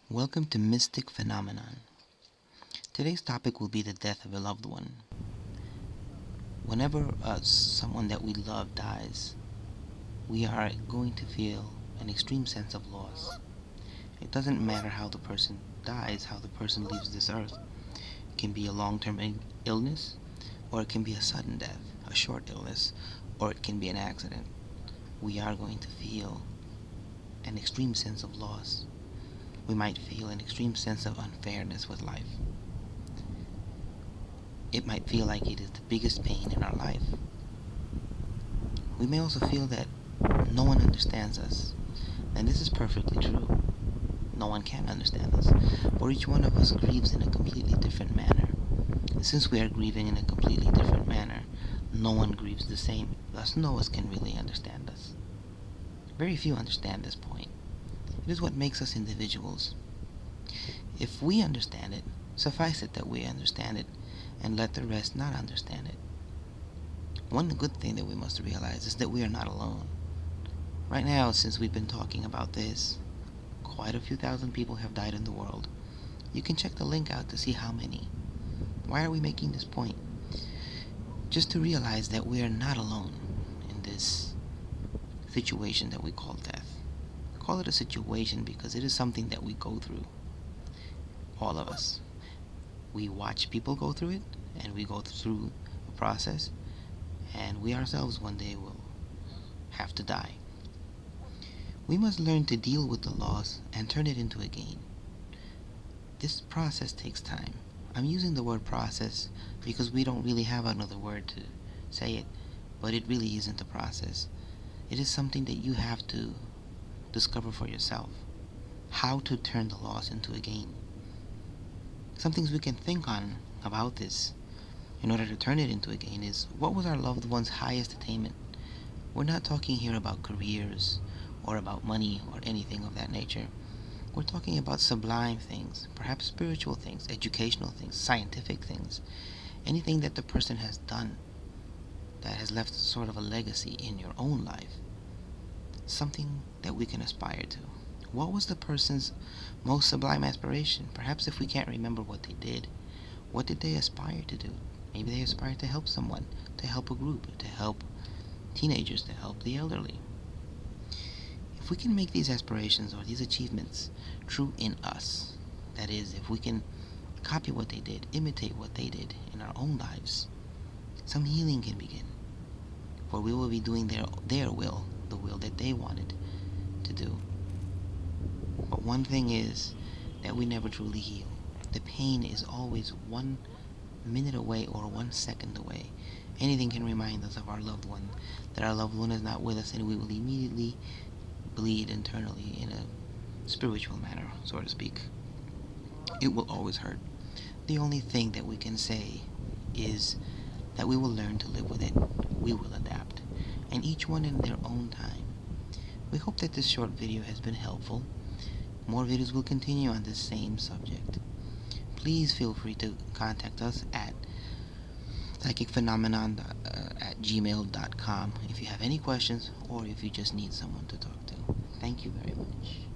Welcome to Mystic Phenomenon. Today's topic will be the death of a loved one. Whenever someone that we love dies, we are going to feel an extreme sense of loss. It doesn't matter how the person dies, how the person leaves this earth. It can be a long-term illness, or it can be a sudden death, a short illness, or it can be an accident. We are going to feel an extreme sense of loss. We might feel an extreme sense of unfairness with life. It might feel like it is the biggest pain in our life. We may also feel that no one understands us, and this is perfectly true. No one can understand us, for each one of us grieves in a completely different manner. And since we are grieving in a completely different manner, no one grieves the same, thus no one can really understand us. Very few understand this point. It is what makes us individuals. If we understand it, suffice it that we understand it, and let the rest not understand it. One good thing that we must realize is that we are not alone. Right now, since we've been talking about this, quite a few thousand people have died in the world. You can check the link out to see how many. Why are we making this point? Just to realize that we are not alone in this situation that we call death. Call it a situation because it is something that we go through. All of us. We watch people go through it, and we go through a process, and we ourselves one day will have to die. We must learn to deal with the loss and turn it into a gain. This process takes time. I'm using the word process because we don't really have another word to say it, but it really isn't a process. It is something that you have to discover for yourself. How to turn the loss into a gain. Some things we can think on about this in order to turn it into a gain is, what was our loved one's highest attainment? We're not talking here about careers or about money or anything of that nature. We're talking about sublime things, perhaps spiritual things, educational things, scientific things, anything that the person has done that has left sort of a legacy in your own life. Something that we can aspire to. What was the person's most sublime aspiration? Perhaps if we can't remember what they did, what did they aspire to do? Maybe they aspired to help someone, to help a group, to help teenagers, to help the elderly. If we can make these aspirations or these achievements true in us, that is, if we can copy what they did, imitate what they did in our own lives, some healing can begin. For we will be doing their will, the will that they wanted to do. But one thing is that we never truly heal. The pain is always 1 minute away or 1 second away. Anything can remind us of our loved one, that our loved one is not with us, and we will immediately bleed internally in a spiritual manner, so to speak. It will always hurt. The only thing that we can say is that we will learn to live with it. We will adapt, and each one in their own time. We hope that this short video has been helpful. More videos will continue on this same subject. Please feel free to contact us at psychicphenomenon@gmail.com if you have any questions or if you just need someone to talk to. Thank you very much.